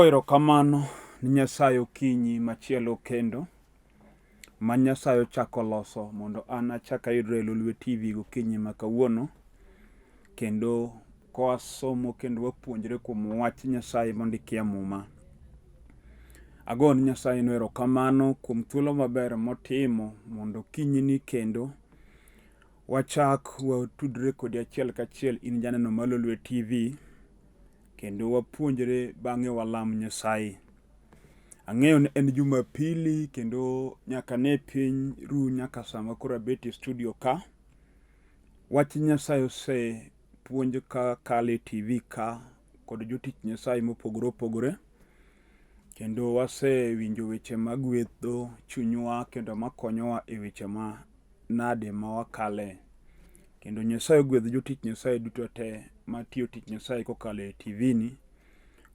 Ago erokamano ni Nyasaye okinyi machielo kendo ma Nyasaye ochako loso mondo an achak ayudre e Lolwe TV gokinyi ma kawuono, kendo kawasomo kendo wapuonjre kuom wach Nyasaye mondiki e Muma. Ago ni Nyasaye no erokamano kuom thuolo maber motimo mondo okinyini kendo wachak watudre kodi achiel kachiel in janeno mar Lolwe TV, kendo wapuonjre bang'e walam Nyasaye. Ang'eyo ni en Jumapili kendo nyaka ne piny ru nyaka sama koro abet e studio ka. Wach Nyasaye osepuonj ka kale TV ka kod jotich Nyasaye mopogore opogore, kendo wasewinjo weche magwedho chunywa kendo makonyowa e weche manade ma wakale. Kendo Nyasaye ogwedh jotich Nyasaye duto te matiyo tich Nyasaye kokalo e TV ni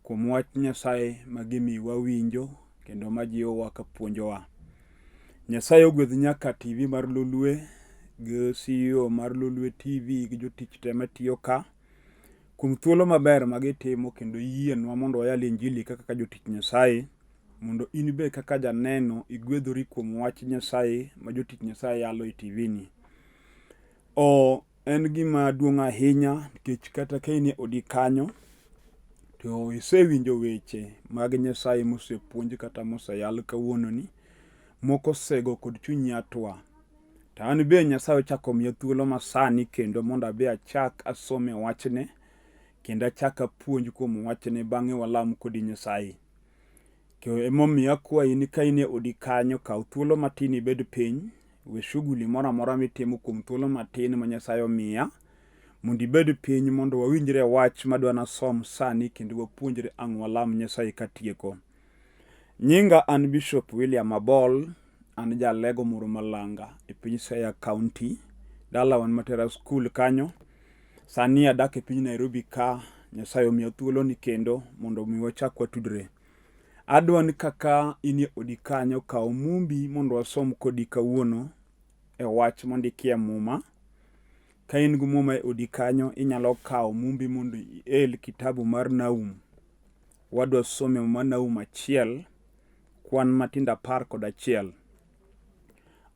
kuom wach Nyasaye magimiyo wawinjo kendo majiwowa kapuonjowa. Nyasaye ogwedh nyaka TV mar Lolwe gi CEO mar Lolwe TV gi jotich te matiyo ka kuom thuolo maber magitimo kendo yienwa mondo wayal Injili kaka jotich Nyasaye, mondo in be kaka janeno igwedhori kuom wach Nyasaye ma jotich Nyasaye yalo e TV ni. En gima duong' ahinya nikech kata ka in e odi kanyo to isewinjo weche mag Nyasaye mosepuonj kata moseyal kawuononi, moko osego kod chunyi atwa. To an be Nyasaye ochako miya thuolo masani kendo mondo abe achak asome wachne kendo achak apuonj kuom wachne bang'e walam kodi Nyasaye. Emomiyo akwayi ni ka in e odi kanyo, kaw thuolo matin ibed piny, we shughuli moro amora mitimo kuom thuolo matin ma Nyasaye omiya, mondo ibed piny mondo wawinjre wach madwa nasom sani kendo wapuonjre ang' walam Nyasaye katieko. Nyinga an Bishop William Abol, an jalego moro malanga e piny Siaya County, dalawan Matera School kanyo. Sani adak e piny Nairobi ka, Nyasaye omiya thuolo ni kendo mondo mi wachak watudre. Adwa ni kaka in e odi kanyo, kaw mumbi mondo wasom kodi kawuono e wach mondiki e Muma. Ka in gi Muma e odi kanyo, inyalo kawo mumbi mondo iel kitabu mar Nahum. Wadwa some Muma Nahum 1, kwan matindo 11.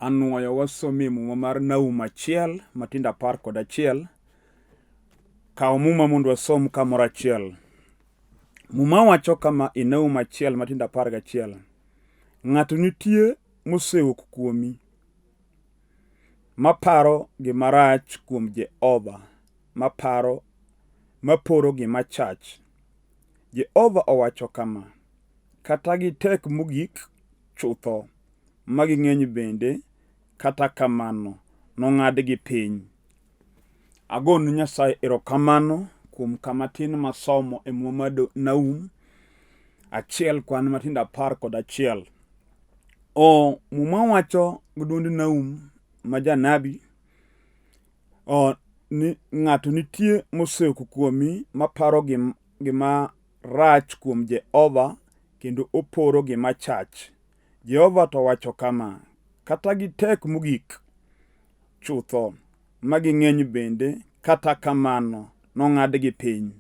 Anwoyo wasome Muma mar Nahum 1 matindo 11. Kaw Muma mondo wasom kamoro achiel. Muma wacho kama e Nahum 1 matindo 11. Ng'ato nitie mosewuok kuomi, maparo gima rach kuom Jehova, maporo gima chach. Jehova owacho kama: kata gitek mogik chutho, ma ging'eny bende, kata kamano nong'adgi piny. Agonu Nyasaye erokamano kuom kama tin masomo e Muma Nahum 1 kwan matindo 11. Muma wacho gi duond Nahum ma janabi, ni ng'ato nitie mosewuok kuomi maparo gima rach kuom Jehova kendo oporo gima chach. Jehova to wacho kama: kata gitek mogik chutho, ma ging'eny bende, kata kamano nong'adgi piny.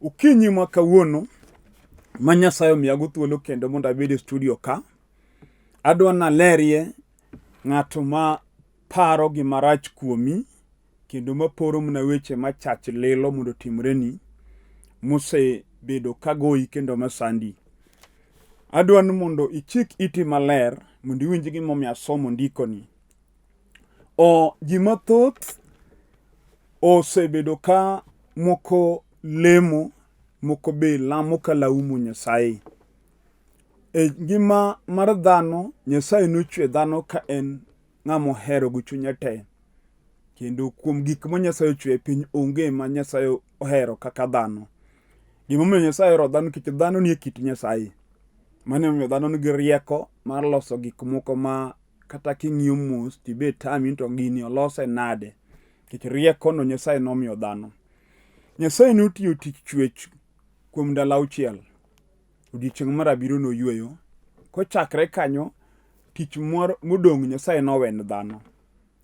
Okinyi ma kawuono ma Nyasaye omiyago thuolo kendo mondo abed e studio ka, adwa nalerie ng'ato ma paro gima rach kuomi kendo maporo mna weche machach lilo mondo timreni, mosebedo kagoyi kendo masandi. Adwa ni mondo ichik iti maler mondo iwinj gimomiyo asomo ndikoni. Ji mathoth osebedo ka moko lemo, moko be lamo ka laumo Nyasaye. E ngima mar dhano, Nyasaye nochwe dhano ka en ng'ama ohero gi chunye te. Kendo kuom gik ma Nyasaye ochwe e piny onge ma Nyasaye ohero kaka dhano. Gimomiyo Nyasaye ohero dhano nikech dhano nie kit Nyasaye. Mano emomiyo dhano nigi rieko mar loso gik moko ma kata king'iyo mos tibe tami to gini olose nade. Nikech riekono Nyasaye nomiyo dhano. Nyasaye notiyo tich chwech kuom ndalo 6. Odiechieng' mar 7 noyweyo. Kochakre kanyo, tich modong' Nyasaye nowene dhano.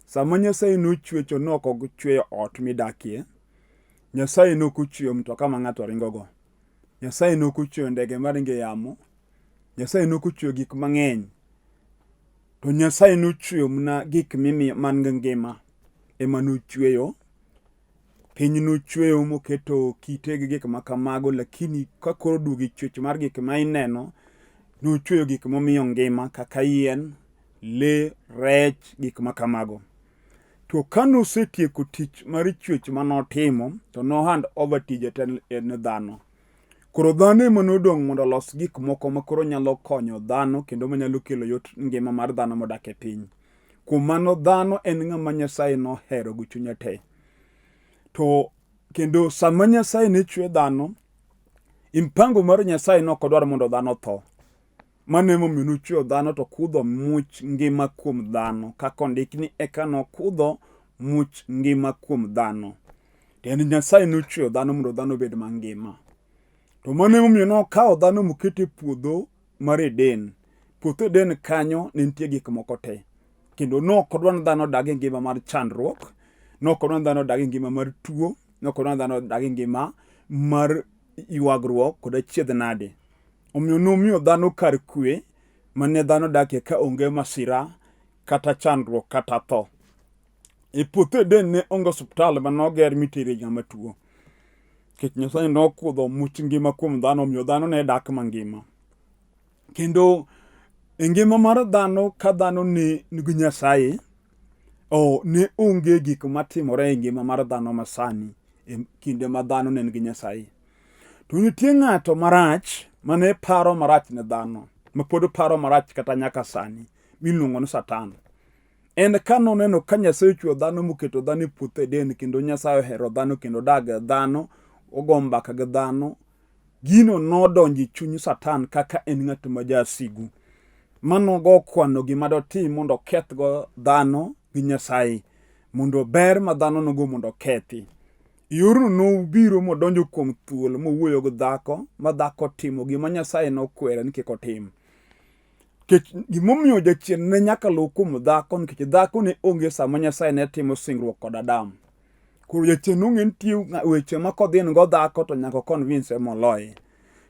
Sama Nyasaye nochwecho nok ochweyo ot midakie, Nyasaye nokochweyo mtoka ma ng'ato ringogo. Nyasaye nokochweyo ndege maringe yamo, Nyasaye nokochweyo gik mang'eny, to Nyasaye nochweyo mana gik man gi ngima ema nochweyo. Piny nochweyo moketo kite gi gik makamago, lakini ka koro duogo chwech mar gik ma ineno, nochweyo gik momiyo ngima kaka yien, lee, rech, gik makamago. To ka nosetieko tich mar chwech manotimo, to nohand over tije te ne dhano. Koro dhano ema nodong' mondo olos gik moko ma koro nyalo konyo dhano kendo manyalo kelo yot ngima mar dhano modak e piny. Kuom mano dhano en ng'ama Nyasaye nohero gi chunye te. To kendo sama Nyasaye ne chwe dhano, mpango mar Nyasaye nokodwar mondo dhano tho. Mano emomiyo nochweyo dhano to kudho much ngima kuom dhano. Kaka ondikni eka nokudho much ngima kuom dhano. Tiend Nyasaye nochweyo dhano mondo dhano obed mangima. To mano emomiyo nokawo dhano moketo e puodho mar Eden. Puotho Eden kanyo ne nitie gik moko te. Kendo nokodwar ni dhano odag e ngima mar chandruok. Nokodwar ni dhano odag e ngima mar tuo. Nokodwar ni dhano odag e ngima mar ywagruok kod achiedh nade. Omiyo nomiyo dhano kar kwe mane dhano dakie ka onge masira kata chandruok kata tho. E puotho Eden ne onge osiptal manoger mitere ng'ama tuo. Nikech Nyasaye nokudho much ngima kuom dhano, omiyo dhano ne dak mangima. Kendo e ngima mar dhano, ka dhano ne nigi Nyasaye, ne onge gik matimore e ngima mar dhano masani e kinde ma dhano ne nigi Nyasaye. To nitie ng'ato marach mane paro marach ne dhano, ma pod paro marach kata nyaka sani, miluongo ni Satan. En ka noneno ka Nyasaye ochweyo dhano moketo dhano e puotho Eden, kendo Nyasaye ohero dhano kendo odag e dhano, ogo mbaka gi dhano, gino nodonjo e chuny Satan kaka en ng'at ma jasigu. Manogo kwano gima dotim mondo okethgo dhano gi Nyasaye, mondo ber ma dhano nogo mondo okethi. Yorno nobiro modonjo kuom thuol mowuoyo gi dhako, ma dhako timo gima Nyasaye nokwere ni kik otim. Nikech gimomiyo jachien ne nyaka luw kuom dhako, nikech dhako ne onge sama Nyasaye ne timo singruok kod Adam. Koro jachien nong'e nitie weche ma kodhin go dhako to nyaka convince moloye.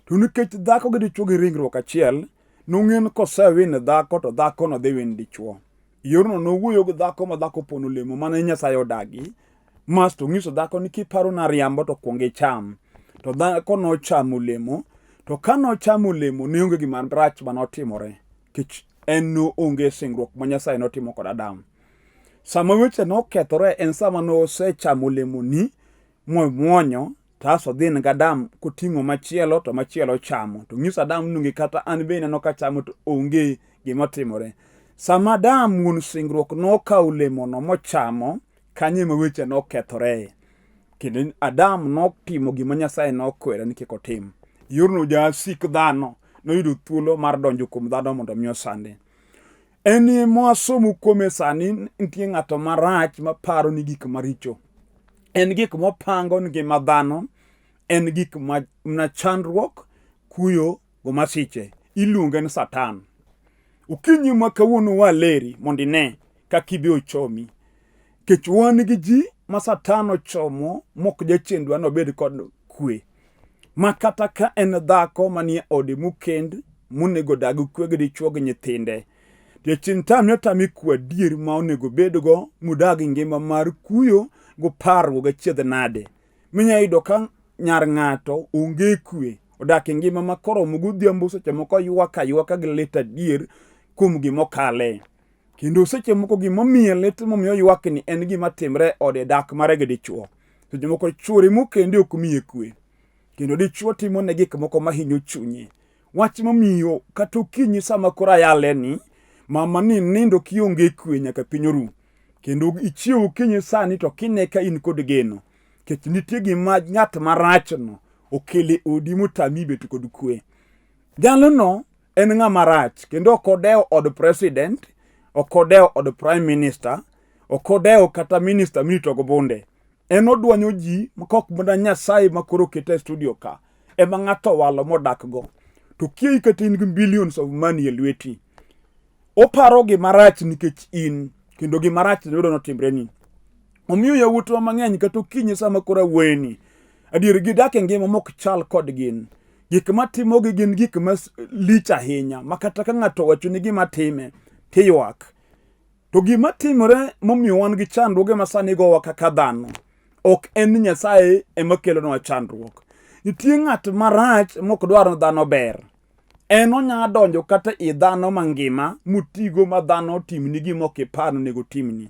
To nikech dhako gi dichwo gi ringruok achiel, nong'e ni kosewin dhako to dhako no dhi win dichwo. Yorno nowuoyo gi dhako ma dhako pono olemo mane Nyasaye odagi. Mas to ng'iso dhako ni kiparo na riambo to kuong icham. To dhako nochamo olemo. To ka nochamo olemo, ne onge gima rach manotimore. Kech en no onge singruok ma Nyasaye notimo kod Adam. Sama weche nokethore en sama nosechamo olemo ni muonyo, taso dhin gi Adam koting'o machielo to machielo chamo. To ng'iso Adam nungi kata an bende nokachamo to onge gima timore. Sama Adam wuon singruok nokawo olemo no mochamo, kanye ma weche nokethore. Kendo Adam notimo gima Nyasaye nokwere ni kik otim. Yorno jasik dhano noyudo thuolo mar donjo kuom dhano mondo mi osande. En mwasomo kuome sani, nitie ng'ato marach maparo ni gik maricho. En gik mopango ngima dhano, en gik na chandruok, kuyo go masiche. Iluonge ni Satan. Ukinyi ma kawuono waleri mondo ine kaka ibi ochomi. Kech wan gi ji ma Satan ochomo mok jachien dwa nobed kod kwe. Ma kata ka en dhako manie ode mokend, monego dag kwe gi dichwo gi nyithinde. Jachien tami kwe adier ma onego bedgo mudag ngima mar kuyo go parruok gi achiedh nade. Minya yudo ka nyar ng'ato onge kwe, odak e ngima ma koro godhiambo seche moko ywaka gi lit adier kuom gimokale. Kendo seche moko gimomiyo lit momiyo ywakni en gima timre ode dak mare gi dichwo. Seche moko chwore mokende ok miye kwe. Kendo dichwo timo ne gik moko mahinyo chunye. Wach momiyo kata okinyi sama koro ayaleni, mama ni nindo kionge kwe nyaka piny oru. Kendo ichiew okinyi sani to kine ka in kod geno. Kech nitie gima ng'at marachno okele odi motami bet kod kwe. Jalo no en ng'ama rach, kendo okodewo od president, okodewo od prime minister, okodewo kata minister mirito go bunde. En odwanyo ji makok bunda Nyasaye makoro kete studio ka. Ema ng'ato walo modak go. To kiei kata in gi billions of money e lweti. Oparo gima rach nikech in, kendo gima rach yudo notimre ni. Omiyo yawuotwa mang'eny kata okinyi sama koro weni. Adier gidak e ngima mok chal kod gin. gik matimogi gin gik malich ahinya, makata ka ng'ato wacho ni gima time tiywak. To gima timore momiyo wan gi chandruoge masani gowa kaka dhano, ok en ni Nyasaye ema kelonwa chandruok. Nitie ng'at marach mok dwar dhano ber. En onya donjo kata i dhano mangima mutigo ma dhano timni gima ok ipar nego timni.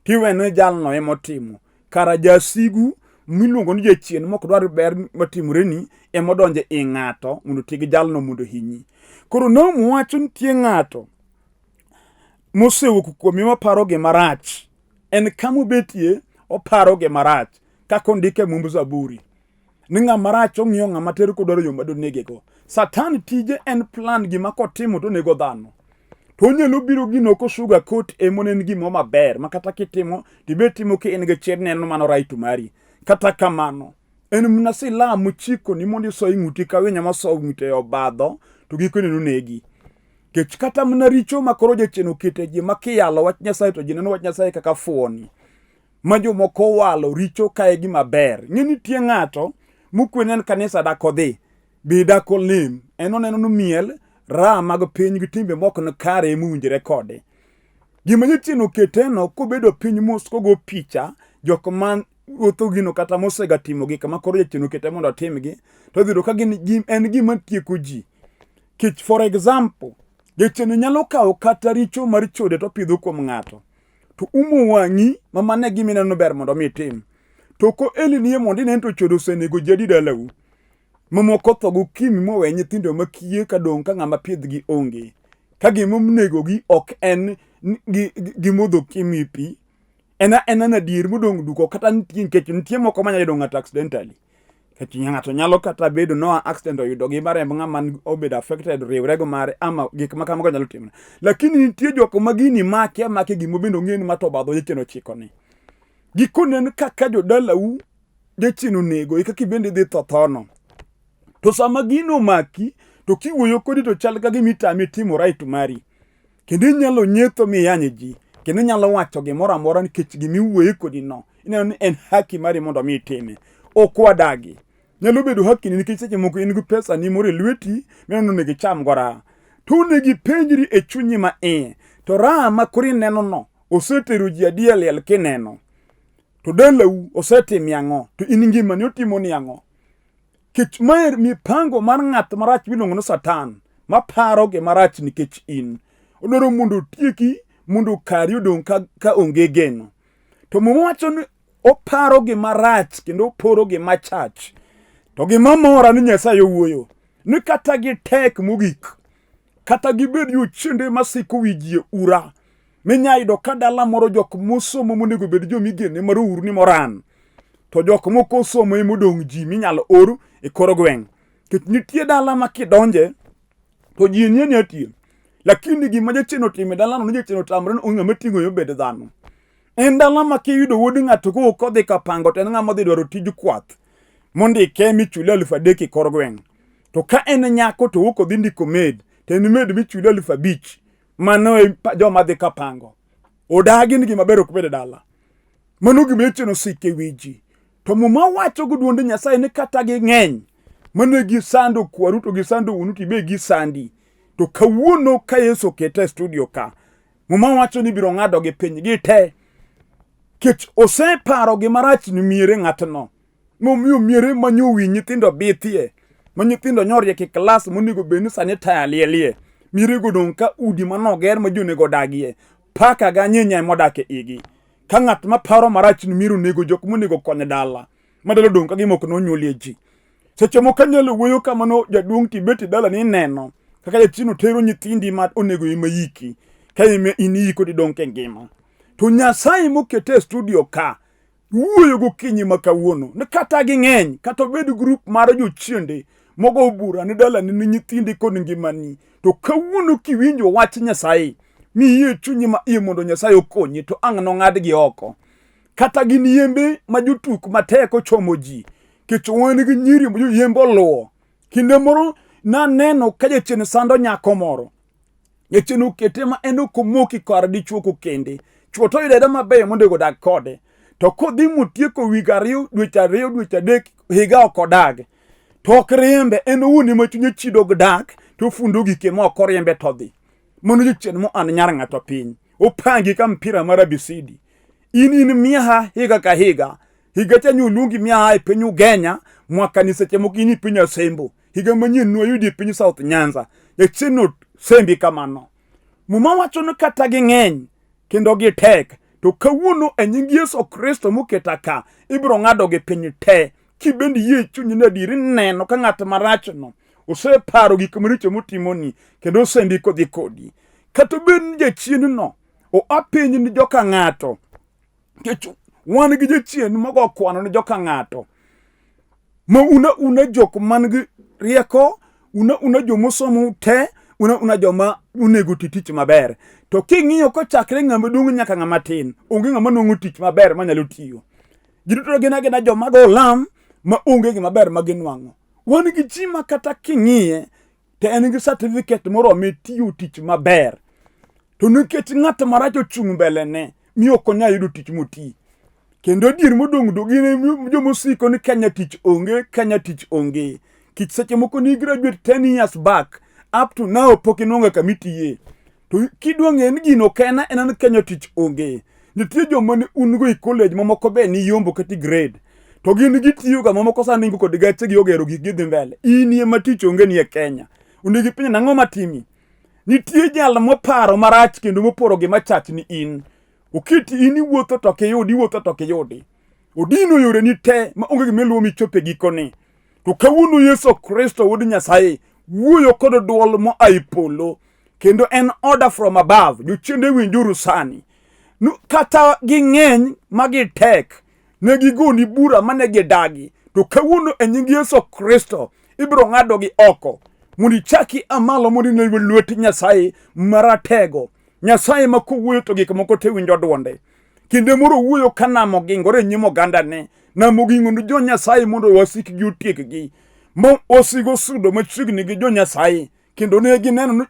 Tiwene jalno ema otimo. Kara jasigu miluongo ni jachien mok dwar ber matimoreni ema odonjo i ng'ato mondo tigi jalno mondo hinyi. Koro nomu wacho nitie ng'ato mosewuok kuomi maparo gima rach. En kama obetie oparo gima rach. Kaka ondike Mumb Zaburi. Ni ng'ama rach ong'iyo ng'ama tere kodwaro yo madonegego. Satan tije en plan gima kotimo to nego dhano. To onyalo biro gino ko sugar coat emonen gimo maber. Makata kitimo tibetimo ki en gi chir neno mano right mari. Kata kamano. En mna sila muchiko ni mondi so ing'uti ka winya maso ng'ute obadho to gikone nonegi. Kech kata mna richo makoro jachien okete ji makiyalo wach Nyasaye to ji neno wach Nyasaye kaka fuoni. Ma jomoko walo richo kae gima ber. Ng'eni tie ng'ato mukwenen kanisa dako dhi. Bi dako lim. En oneno no miel ra mag piny gi timbe moko no kare muwinjre kode. Gima jachien oketeno kobedo piny mos kogo picha jok man wuotho gino kata mosega timo gik makoro jachien okete mondo otimgi to dhiro ka en gima tieko ji. Kich for example, jachien nyalo kawo kata richo mar chode to pidho kuom ng'ato. To umo wang'i mamane gimineno ber mondo mi tim. To ko eliniye mondo inen to chode osenego jadi dalau. Mamoko tho gokimi mowe nyithindo makiye kadong' ka ng'ama piedhgi onge. Ka gimonego gi ok en gimodho kimi pi. En adier modong' duko kata nitie moko manyalo yudo ng'ato accidentally. Kech ng'ato nyalo kata bedo no accident oyudo gi maremb ng'ama obedo affected riwrego mare ama gik makamago nyalo timore. Lakini nitie joko magini make gimobendo ng'eni matobadho jachien ochikone. Gikonen kaka jodalau jachien onego kaka ibende dhi thothono. To sama gino maki to kiwuoyo kodi to chal ka gimitami timo right mari. Kendo inyalo nyetho miyanye ji. Kendo inyalo wacho gimoro amora nikech gimiwuoyo kodi no. Ineno ni en haki mari mondo mi itime. Ok wadagi. Nyalo bedo haki ni nikech seche moko in gi pesa ni moro e lweti mineno ni gicham gora. To negi penjri e chunyi ma iye. To raha ma kori neno no osetero ji adiel kineno. To dalau osetimi ang'o? To in ngimani otimo ni ang'o? Kech maer mipango mar ng'at marach miluongo ni Satan maparo gima rach nikech in. Odwaro mondo tieki mondo kari odong' ka onge geno. To mwacho ni oparo gima rach kendo oporo gima chach. To gima mora ni Nyasaye owuoyo ni kata gi tek mogik kata gibed jochiende masiko wijie ura minyayudo ka dala moro jok mosomo monego bed jomigene mar uru ni moran. To jok moko somo emodong' ji minyalo or e kor gweng'. Kech nitie dala makidonje to ji nie atie. Lakini gima jachien otime dalano ni jachien otamre ni ong'ama ting'o yo bed dhano. En dala makiyudo wuod ng'ato kodhi kapango to en ng'ama dhi dwaro tij kwath mondike michule 3,000 e kor gweng'. To ka en nyako to wuok odhi ndiko maid to en maid michule 5,000 mano e joma dhi kapango. Odagi ni gima ber ok bed dala. Mano gima jachien osike wiji. To muma wacho go duonde Nyasaye ni kata gi ng'eny mane gisando kwaru to gisando unu tibe gisandi. To kawuono ka Yesu kete studio ka muma wacho ni biro ng'ado gi piny gi te. Kech oseparo gima rach ni miere ng'atno. Momiyo miere manyo wi nyithindo bithie. Ma nyithindo nyorie ki klas monego beni sani tayalie. Miere godong' ka udi manoger ma jonego dagie. Paka ga nyenya modake igi. Ka ng'at maparo marach ni miero nego jok monego konyo dala. Madalo dong' ka gimok nonyuolie ji. Seche moko nyalo wuoyo kamano jaduong' tibeti dala ni neno. Kaka jachien otero nyithindi ma onego imayiki. Ka iniyiko di dong' ke ngima. To Nyasaye mokete studio ka wuoyo gokinyi makawuono ni kata gi ng'eny kata obed grup mar jochiende mogo bura ni dala ni nyithindi kod ngimani. To kawuono kiwinjo wach Nyasaye miyie chunyi ma iye mondo Nyasaye okonyi to ang' nong'adgi oko. Kata gin yembe ma jotuk mateko chomo ji. Kech wan gi nyiri mo yembe oluwo. Kinde moro naneno ka jachien sando nyako moro. Jachien okete ma en okomoki kar dichuo kokende. Chuo to yudede mabeyo mondego dag kode. To kodhi motieko wig 2 dweche 2 dweche 3 higa ok odag. tok riembe en owuon ema chunye chido dak to fundo gike ma ok oriembe to dhi. Mano jochien mo an nyar ng'ato piny opangi ka mpira mar ABCD. In miaha higa ka higa cha nyuluongi miaha e piny Ugenya mwaka ni seche moko in piny Asembo higa manyien nwayudi piny South Nyanza chieno sembi kamano. Muma wacho ni kata ging'eny kendo gitek to kawuono e nying Yesu Kristo moketa ka ibiro ng'ado gi piny te kibendi yie chunyi na diri neno ka ng'at marach no oseparo gik maricho motimoni kendo osembi kodhi kodi. Kata bed ni jachien no o apiny ni joka ng'ato kecho wan gi jachien mogo kwano ni joka ng'ato ma una jok man gi rieko una jomosomo te una joma unego tich maber to king'iyo ko chakre ng'ama duong' nyaka ng'ama tin onge ng'ama nongo tich maber manyalo tiyo. Jiduto gina joma go lam ma onge gima ber ma ginwang'o. Wan gi ji ma kata king'iye te en gi certificate morome tiyo tich maber to nikech ng'at marach ochung' mbele ne miyo ok onyal yudo tich moti. Kendo adier modong' do gin jomosiko ni Kenya tich onge. Kich seche moko ni graduate 10 years back up to now pok inonga kamitiye. To kidwang' en gino kena en Kenya tich onge. Nitie joma ne ungo e college mamoko be ni yombo kati grade. To gin gitiyo ga mamoko sani ngo kod gache gi ogero gik gidhi mbele. Inie matich onge ni e Kenya. Unigi piny nang'o matimi? Nitie jal moparo marach kendo moporo gima chach ni in. Ukiti ini wuotho to kiyudi. Odino yore ni te ma onge gimeluo michope gikone. To kawuono Yesu Kristo wuod Nyasaye wuoyo kod duol mo ai polo kendo en order from above. Jochiende winjuru sani. Kata ging'eny magitek ne gigoni bura mane gidagi to kawuono e nying Yesu Kristo ibiro ng'ado gi oko mondo ichaki amalo mondo ne lwet Nyasaye maratego. Nyasaye ma kowuoyo to gik moko te winjo duonde. Kinde moro wuoyo kanamo gingore nyimo ganda ne namo gingondo jo Nyasaye mondo wasik gi otiek gi mo osigo sudo machiegni gi jo Nyasaye kendo ne gineno ni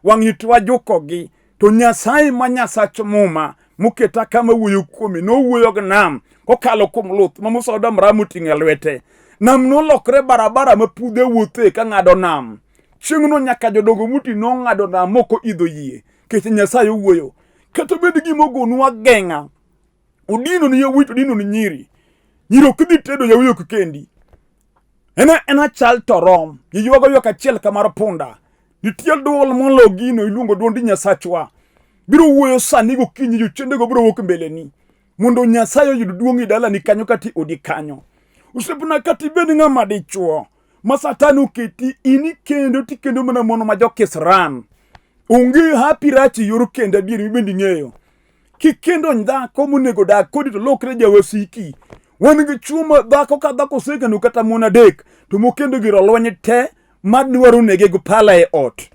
wang' itwa joko gi to Nyasaye ma Nyasach muma muketa kama wuoyo kuome no wuoyo gi nam kokalo kuom luth ma Musa odamra ting'e lwete. Nam nolokre barabara ma pudhe wuothe ka ng'ado nam. Chieng'no nyaka jodongo muti no ng'ado nam moko idho yie kech Nyasaye wuoyo. Kata bed gimogonu ageng'a udino ni yawuoyi udino ni nyiri okdhi tedo yawuoyi ok kendi ena chal to rom yiywago yok achiel kamar punda. Nitie duol molo gino iluongo duondi Nyasachwa biro wuoyo sani gokinyi jochiende go biro wuok mbele ni mondo Nyasaye oyud duong' i dala ni kanyo kati odi kanyo. Usepna kati bed ng'ama dichuo ma Satan oketi ini kendo tikendo mana mono ma jokisran onge happy rachi yor kendo adier mibendi ng'eyo kikendo dhako monego dak kodi to lokre jawasiki. Wan gi chuma dhako ka dhako sekendo kata mon adek to mokendo giro lweny te madwaro nege go pala e ot.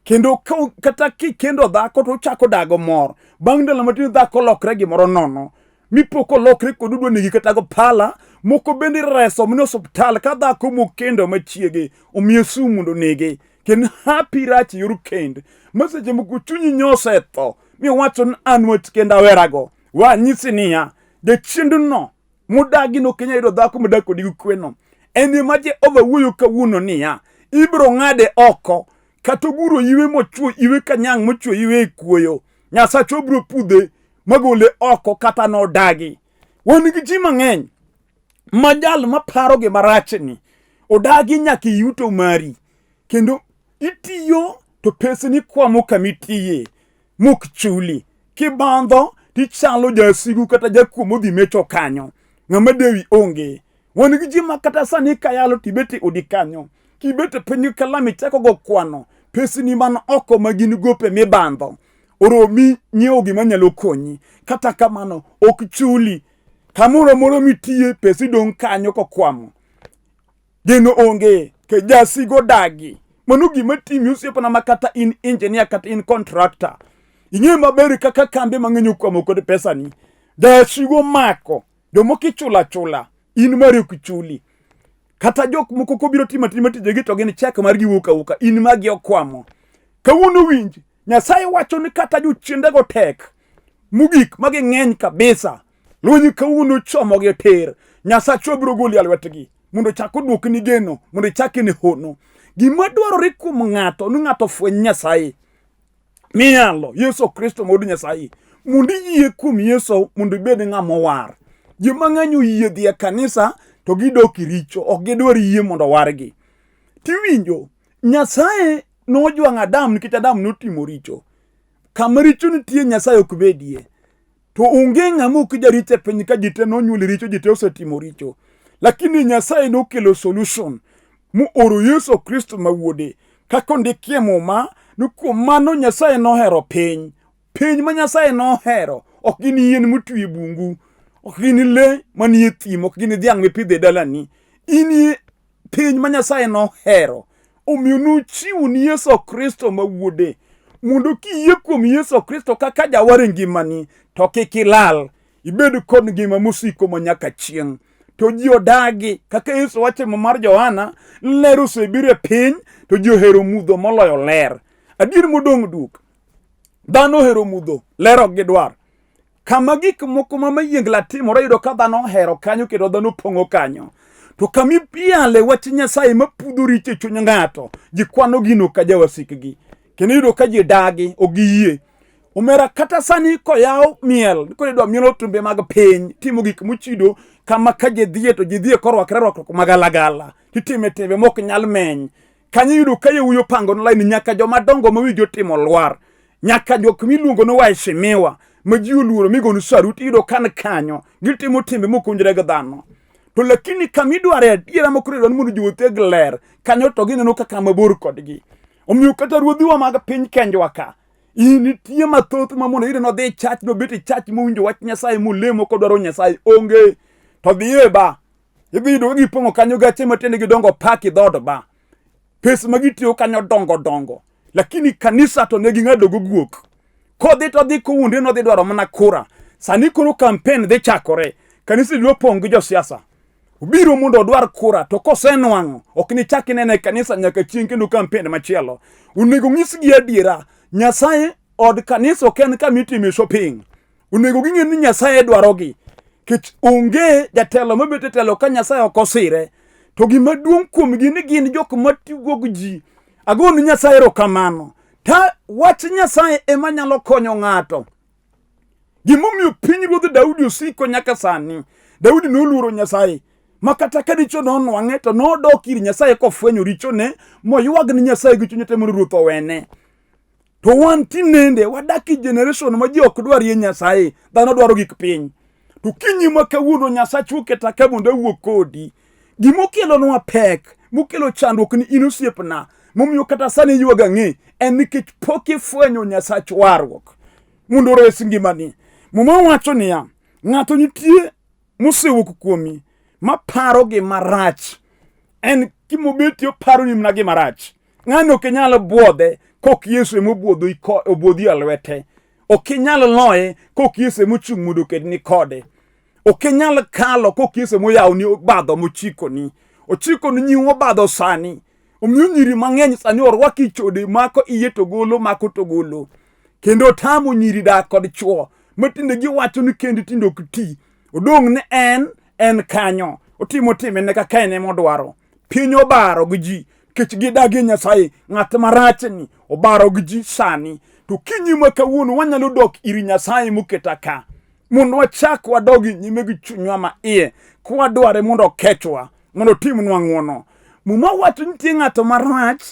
Kendo kata kikendo dhako to chako dago mor bang' ndalo matin dhako lokre gimoro nono mipoko lokre kod udwa negi kata go pala moko bende reso mino hospital ka dhako mokendo machiege omiyo sumu mondo nege. Ken happy rachi yor kend maseche moko chunyi nyose tho mi wacho ni an wach kenda werago wa nyisi niya jachiend no mudagi no Kenya yudo dhako modak kodi kweno eni maje overwuoyo kawuono niya ibiro ng'ade oko kata guro iwe mochuo iwe kanyang' mochuo iwe kuoyo Nyasaye biro pudhe magole oko kata no dagi. Wan gi ji mang'eny majal maparo gi marachni odagi nyaka yuto mari kendo itiyo to pesni kwamo kamitiye muk chuli kibandho tichalo jasigu kata jakuo modhi mecho kanyo ng'ama dewi onge. Wan gi ji makata sani kayalo tibete odi kanyo kibete piny kalami chako go kwano pesni man oko magin gope mibandho oromi nyiewo gima nyalo konyi kata kamano ok chuli kamoro moro mitiye pesi dong kanyo kokwamo geno onge ke jasigo dagi. Mano gima timi osiepana makata in engineer kata in contractor ing'e maber kaka kambe mang'eny kwamo kod pesa ni jasigo mako jomoki chula in mari ok chuli kata jok moko kobiro timo tijegi to gin chek mar giwuka in magi okwamo. Kawuono winj Nyasaye wacho ni kata jochiende go tek mugik magi ng'eny kabisa lwenyi kawuono chomo gi ter Nyasaye biro goli alwetgi mondo chak oduok ni geno, mondo chak ni hono. Gima dwarore kuom ng'ato ni ng'ato fweny Nyasaye miyalo Yesu Kristo mod Nyasaye, mondo iyie kuom Yesu mondo ibed ng'ama war. Ji mang'eny oyie dhi e kanisa to gidok richo, ok gidwar yie mondo wargi. Tiwinjo Nyasaye nojwang'o Adam nikech Adam notimo richo. Kama richo nitie Nyasaye ok bedie. To onge ng'ama ok jaricho e piny ka ji te nonyuol richo, ji te osetimo richo. Lakini Nyasaye nokelo solution mu oro Yesu Kristo ma wuode. Kaka ondikie Muma ni kuom mano Nyasaye nohero piny. Piny ma Nyasaye nohero ok gin yien motwi e bungu, ok gin le manie thim, ok gin dhiang' mipidho e dalani. In piny ma Nyasaye nohero. Omiyo nochiwo ni Yesu Kristo ma wuode, mondo kiyie kuom Yesu Kristo kaka jawar e ngimani to kik ilal, ibed kod ngima mosiko manyaka chieng'. To ji odagi kaka Yesu wacho mar Johana, ler osebiro e piny to ji ohero mudho moloyo ler. Adier modong' duk, dhano ohero mudho, ler ok gidwar. Kama gik moko ma mayiengla timore yudo ka dhano ohero kanyo kendo dhano pong'o kanyo. To kami piale wach Nyasaye mapudho richo e chuny ng'ato, ji kwano gino ka jawasikgi. Kendo yudo ka ji dagi ogiyie. Omera kata sani koyaw miel, kore dwa mielo tumbe mag piny, timo gik mochido, kama ka ji dhiye to ji dhiye korwakre rwakruok magalagala. Titime timbe mok nyal meny. Kanyo yudo ka yawuoyo pango online nyaka joma dongo ma wigi otimo lwar. Nyaka jok miluongo ni waheshimiwa, ma ji oluoro migono saruti, yudo kan kanyo gitimo timbe mokonjre gi dhano. To lakini kama idware adiera mokore dwa ni mondo ji wuothie gi ler, kanyo to gineno kaka mabor kodgi. Omiyo kata ruodhiwa mag piny Kenjwa ka, nitie mathoth ma mondo iyude nodhi e chach, nobet e chach mowinjo wach Nyasaye molemo kodwaro Nyasaye onge. To dhiye ba, idhi yudo gipong'o kanyo gache matendegi dongo paki dhood ba. Pes ma gitiyo kanyo dongo dongo. Lakini kanisa to ne ging'ado go guok. Kodhi to dhi kuonde nodhi dwaro mana kura. Sani koro campaign dhi chakore. Kanisa dwa pong' gi josiasa. Obiro mondo odwar kura, to kosenwang'o ok ni chak inene kanisa nyaka chieng' kendo campaign machielo. Onego ng'isgi adiera, Nyasaye od kanisa ok en kama itime shopping. Onego ging'e ni Nyasaye dwarogi. Kech onge jatelo mabet e telo ka Nyasaye ok osire. To gima duong' kuomgi ni gin jok matigo gi ji. Agonu Nyasaye erokamano. Ta wach Nyasaye ema nyalo konyo ng'ato. Gimomiyo pinyruodh Daudi osiko nyaka sani. Daudi noluoro Nyasaye. Makata ka richo nonwang'e to nodok ir Nyasaye kofwenyo richone, moywag ni Nyasaye gi chunye te mondo Ruoth owene. To wan tinende wadak e generation ma ji ok dwar ye Nyasaye, dhano dwaro gik piny. To kinyi ma kawuono Nyasaye oketa ka mondo awuo kodi. Gimokelonwa pek, mokelo chandruok ni in osiepna, momiyo kata sani yuaga ng'e, en nikech pok ifwenyo Nyasaye warruok mondo ores ngimani. Muma wacho niya, ng'ato nitie mosewuok kuomi maparo gima rach. En kimobeti oparo ni mna gima rach. Ng'ano ok nyalo buodhe kok Yesu emobuodho obuodhi alwete. Ok nyalo loye kok Yesu emochung' mondo kedni kode. Ok nyalo kalo kok Yesu emoyawo ni badho mochiko ni. Ochiko ni nyiwo badho sani. Omiyo nyiri mang'eny sani orwaki chode mako iye to golo, mako to golo. Kendo tamo nyiri dak kod chuo. Matinde giwacho ni kendi tindo ok ti. Odong' ne en kanyo. Otimo timene kaka en modwaro. Piny obaro gi ji. Kech gidagi Nyasaye. Ng'at marach ni obaro gi ji sani. To kinyi ma kawuono wanyalo dok iri Nyasaye moketa ka. Mondo wachak wadogi nyime gi chunywa ma iye. Kwa dware mondo kechwa. Mondo timnwa ng'wono. Muma wacho nitie ng'ato marach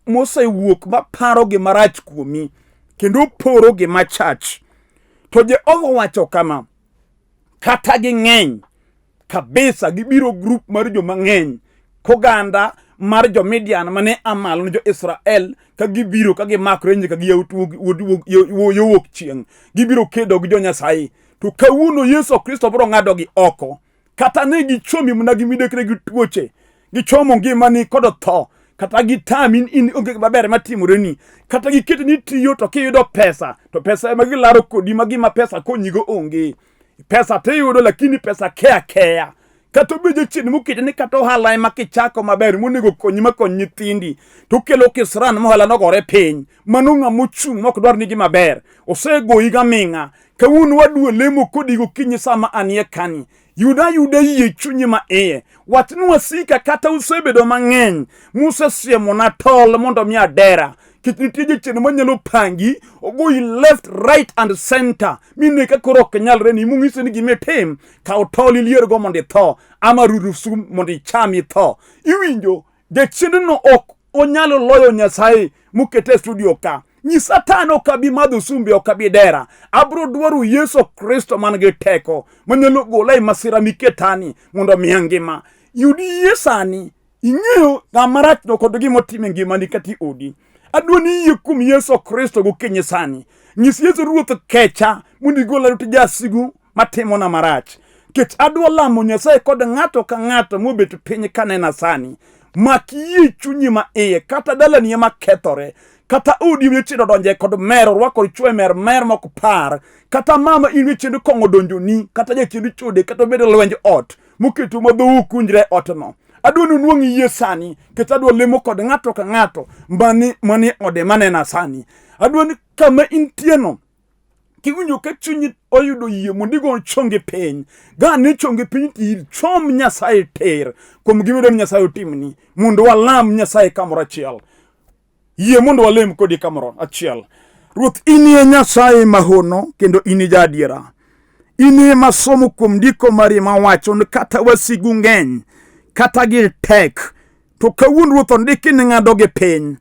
mosewuok maparo gima rach kuomi. Kendo poro gima chach. To Jehova wacho kama. Kata ging'eny kabisa, gibiro grup mar joma ng'eny koganda mar jo Midian mane amalo ni jo Israel ka gibiro ka gimakre nyaka gi yowuok chieng'. Gibiro kedo gi jo Nyasaye. To kawuono Yesu Kristo biro ng'ado gi oko. Kata ne gichomi mna gi midekre gi tuoche. Gichomo ngimani kod tho. Kata gitami in onge maber matimoreni. Kata giketi ni tiyo to kiyudo pesa. To pesa ema gilaro kodi ma gima pesa konyigo onge. Pesa tiyudo lakini pesa kea. Kata obedo chien mukete ni kata ohala ema kichako maber monego konyi makony nyithindi. To kelo kisran mohala nogore piny. Mano ng'ama ochung' mok dwar nigi maber. Osegoyi ga ming'a. Kawuono wadwa lemo kodi gokinyi sama anie kani. yuda yie chunyi ma iye wach ni wasika kata usebedo mang'eny musesiemo na tol mondo mi adera kit nitie jachien manyalo pangi ogoyi left right and center mine ka koro ok nyalre ni mung'ise ni gimetim kaw tol ilier go mondo itho ama rurusum mondo icham itho iwinjo jachien no ok onyalo loyo Nyasaye mukete studio ka ni Satan okabi madho sumbi okabi dera abro dwaro Yesu Kristo man gi teko manyalo gola e masira miketani mondo mi ngima yudi yesani ing'eyo gamarach no kod gimo time ngima ni kati odi adwani yie kum Yesu Kristo gokinyi sani nyis Yesu ruoth kecha mundi gola to jasigu matimo na marach kech adwa lamo Nyasaye kod ng'ato ka ng'ato mobet piny kanena sani maki chunyi ma iye kata dalani ema kethore kata udi wichido donje kod mer rwako chwe mer mok par kata mama in wichido kongo donjoni kata jachido chode kata bedo lwenj ot muketo modho kunjre ot no adwanu nuongi yie sani kata adwa lemo kod ng'ato ka ng'ato mani ode manena sani adwani kama intieno kiwinjo ka chunyi oyudo yie mondigo chonge piny gane chonge piny ti chom Nyasaye ter kuom gimedon Nyasaye otimni mondo walam Nyasaye kamoro achiel yie mondo walem kodi kamoro achiel ruoth inie Nyasaye mahono kendo ini jadiera inie masomo kuom ndiko mari mawacho ni kata wasigu ng'eny kata gi tek to kawuon ruoth ondiki ni ng'ado gi piny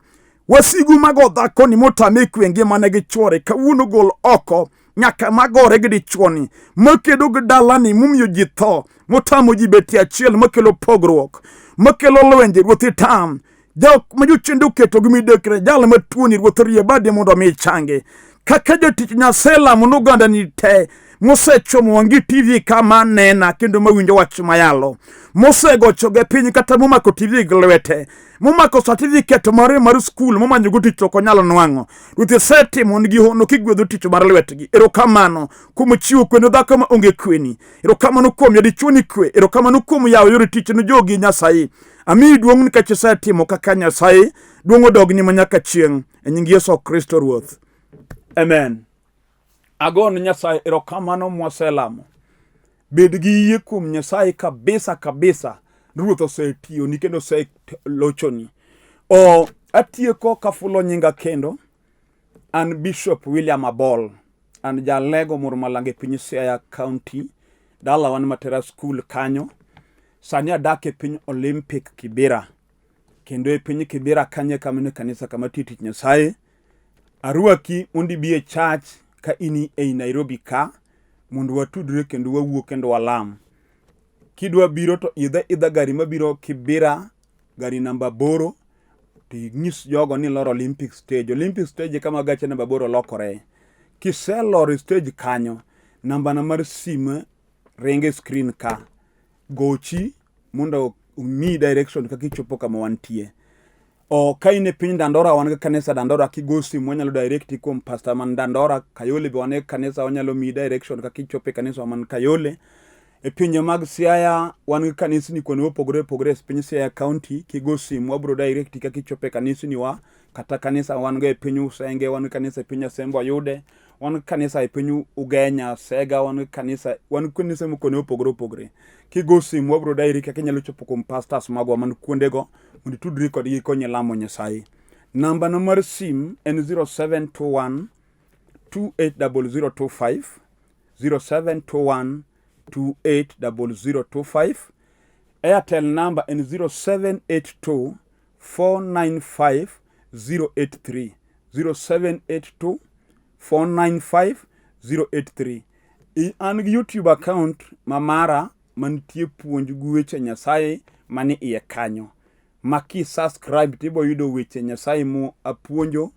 wasigu mago dhako ni motame kwe ngimane gi chwore kawuono gol oko nyaka magore gi dichwoni makedo gi dalani mumiyo ji tho motamo ji beti achiel makelo pogruok makelo lwenje ruoth tam jok majochendo keto gi midekre jal matuoni ruoth rie bade mondo mi change kaka jotich Nyasaye lamo n'oganda ni te mosechomo wangi TV kama nena kendo mawinjo wach mayalo mosegocho ge piny kata momako TV gi lwete momako certificate mar school momanyo go tich ok nyalo nwang'o ruoth setimo nigi hono kigwedho tich mar lwetgi erokamano kuom chiwo kwendo dhako ma onge kweni erokamano kuom yadichwoni kwe erokamano kuom yawo yore tich ne jogi Nyasaye ami duong' nikech setimo kaka Nyasaye duong' odogni manyaka chieng' e nying Yesu Kristo ruoth amen. Agon Nyasaye erokamano mwaselamo bed gi yie kuom Nyasaye kabisa ruoth osetiyo ni kendo lochoni atieko kafulo nyinga kendo an Bishop William Abol an jalego mur malange piny Siaya County dala wan Matera School kanyo sani adake piny Olympic Kibera kendo e piny Kibera kanye kamene kanisa kama titich Nyasaye arwaki undi bie church ka ini ei Nairobi ka mundu watudre kendo wawuo kendo walam kidwa biro to idha gari mabiro Kibera gari namba 8 ti nyis jogo ni loro Olympic stage kama gache namba 8 lokore kiseloro stage kanyo namba na mar sim renge screen ka gochi mondo umi direction kaka ichopo kama wantie kaine piny Dandora wan kanisa Dandora kigosi mwanyalo direct kuom pastor man Dandora Kayole be wan kanisa wanyalo mi direction kaka ichope kanisa man Kayole e pinje mag Siaya wan kanisa ni kono pogre piny Siaya County kigosi mwabro direct kaka ichope kanisa ni wa kata kanisa wan go e piny Usenge wan kanisa e piny Asembo Yude wan kanisa e piny Ugenya Sega wan kanisa mkono pogre kigosi mwabro direct kaka nyalo chopo kuom pastors magwa man kuondego mondo tudri kod gi konye lamo Nyasaye namba na mar sim en 0721 280025 0721 280025 Airtel number en 0782 495 083 0782 495 083 an gi YouTube account mamara mantie puonj gi weche Nyasaye mani iye kanyo maki subscribe tibo yudo weche Nyasaye mu apuonjo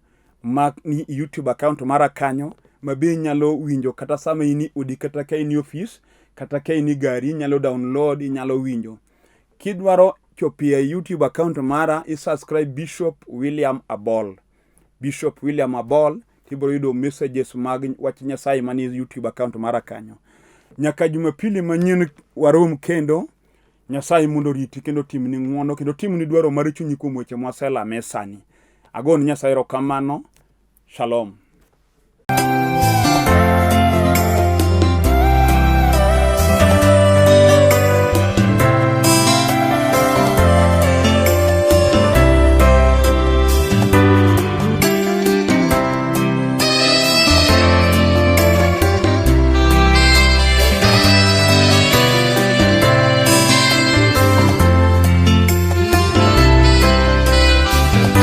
ni YouTube account mara kanyo mabe nyalo winjo kata sama ini odi kata ka ini office kata ka ini gari nyalo download nyalo winjo kidwaro chopia YouTube account mara subscribe Bishop William Abol tibo yudo messages mag wach Nyasaye mani YouTube account mara kanyo nyaka Jumapili manyien warom kendo Nyasaye mondo riti kendo timni ng'wono kendo timni dwaro mar chunyi kuom weche mwasela mesani agon Nyasaye erokamano shalom.